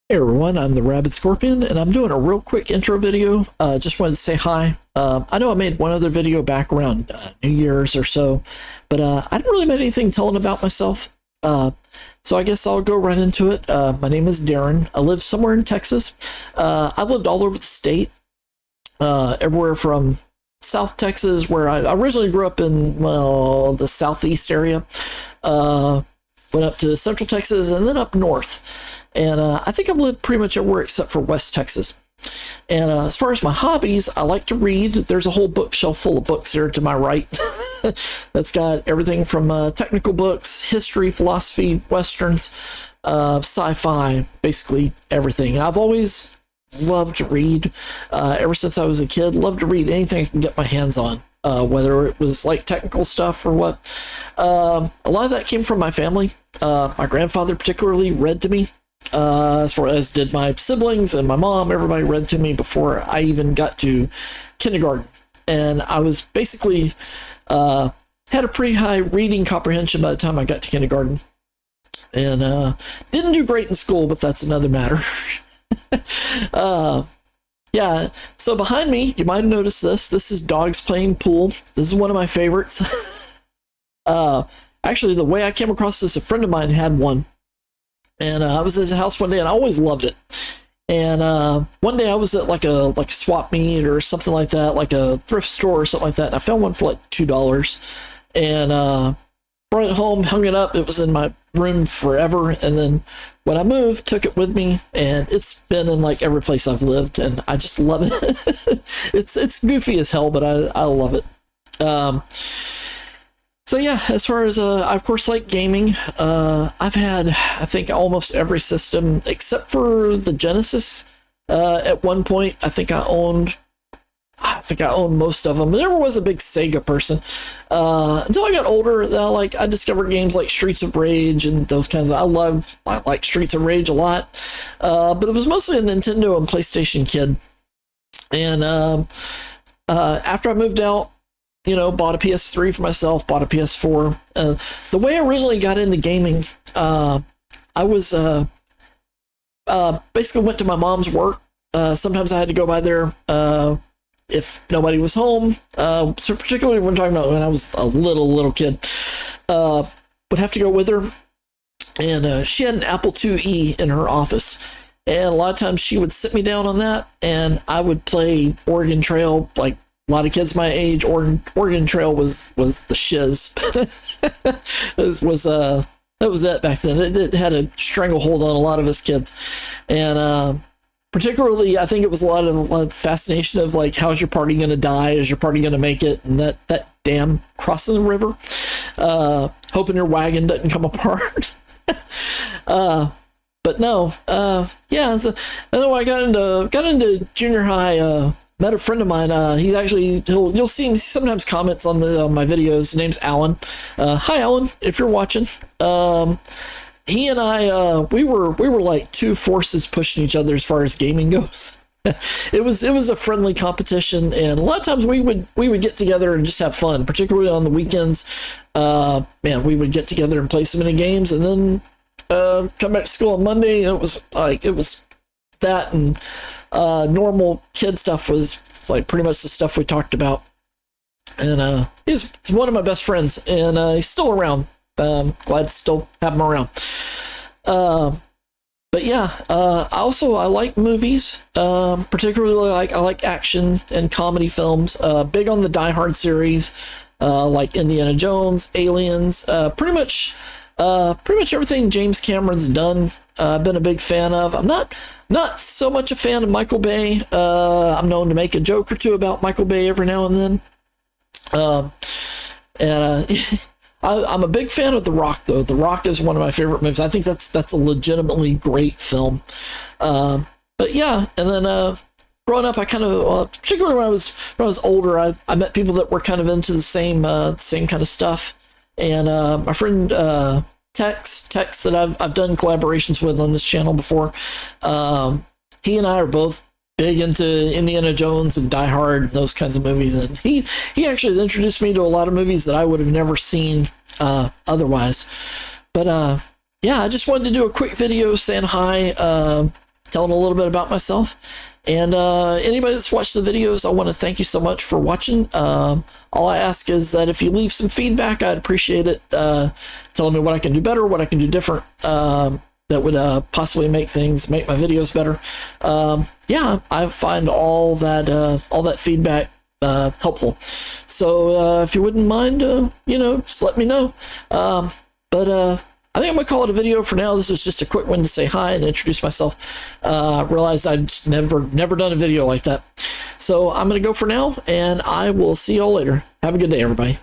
Hey everyone, I'm the Rabid Scorpion, and I'm doing a real quick intro video. Just wanted to say hi. I know I made one other video back around New Year's or so, but I didn't really make anything telling about myself. So I guess I'll go right into it. My name is Darren. I live somewhere in Texas. I've lived all over the state, everywhere from South Texas, where I originally grew up in, well, the southeast area. Went up to Central Texas and then up north. And I think I've lived pretty much everywhere except for West Texas. And as far as my hobbies, I like to read. There's a whole bookshelf full of books here to my right. That's got everything from technical books, history, philosophy, westerns, sci-fi, basically everything. And I've always loved to read. Ever since I was a kid, loved to read anything I can get my hands on. Whether it was like technical stuff or what. A lot of that came from my family. My grandfather particularly read to me, as far as did my siblings and my mom. Everybody read to me before I even got to kindergarten. And I was basically, had a pretty high reading comprehension by the time I got to kindergarten. And didn't do great in school, but that's another matter. Yeah, so behind me, you might have noticed this. This is dogs playing pool. This is one of my favorites. Actually, the way I came across this, a friend of mine had one. And I was at his house one day, and I always loved it. And one day I was at like a swap meet or something like that, like a thrift store or something like that, and I found one for like $2. And brought it home, hung it up. It was in my room forever. And then when I moved, took it with me, and it's been in like every place I've lived, and I just love it. It's goofy as hell, but I love it. So yeah, as far as I of course like gaming, I've had, I think, almost every system except for the Genesis. At one point, I think I owned most of them. I never was a big Sega person until I got older. I discovered games like Streets of Rage and those kinds of. I like Streets of Rage a lot, but it was mostly a Nintendo and PlayStation kid. And after I moved out, bought a PS3 for myself, bought a PS4. The way I originally got into gaming, I was basically went to my mom's work. Sometimes I had to go by there if nobody was home, so particularly when I'm talking about when I was a little kid, would have to go with her, and she had an Apple IIe in her office, and a lot of times she would sit me down on that, and I would play Oregon Trail. Like a lot of kids my age, Oregon Trail was the shiz. That was that back then. It had a stranglehold on a lot of us kids, and particularly, I think it was a lot of the fascination of like, how's your party going to die? Is your party going to make it? And that damn crossing the river, hoping your wagon doesn't come apart. But no, yeah. So, and then when I got into junior high, met a friend of mine. He's actually you'll see him sometimes comments on my videos. His name's Alan. Hi, Alan, if you're watching. He and I, we were like two forces pushing each other as far as gaming goes. It was a friendly competition, and a lot of times we would get together and just have fun, particularly on the weekends. Man, we would get together and play so many games, and then come back to school on Monday. It was that, and normal kid stuff was like pretty much the stuff we talked about. And he's one of my best friends, and he's still around. Glad to still have him around. But yeah, I like movies, particularly I like action and comedy films. Big on the Die Hard series, like Indiana Jones, Aliens, pretty much everything James Cameron's done. I've been a big fan of. I'm not so much a fan of Michael Bay. I'm known to make a joke or two about Michael Bay every now and then. I'm a big fan of The Rock, though. The Rock is one of my favorite movies. I think that's a legitimately great film. But yeah, and then growing up, I kind of, particularly when I was older, I met people that were kind of into the same kind of stuff. And my friend Tex that I've done collaborations with on this channel before. He and I are both big into Indiana Jones and Die Hard and those kinds of movies, and he actually introduced me to a lot of movies that I would have never seen otherwise. But yeah, I just wanted to do a quick video saying hi. telling a little bit about myself. And anybody that's watched the videos, I want to thank you so much for watching. All I ask is that if you leave some feedback, I'd appreciate it. Telling me what I can do better, what I can do different, that would possibly make my videos better. Yeah, I find all that feedback helpful. So if you wouldn't mind, just let me know. But I think I'm gonna call it a video for now. This was just a quick one to say hi and introduce myself. Realized I'd just never done a video like that. So I'm gonna go for now, and I will see y'all later. Have a good day, everybody.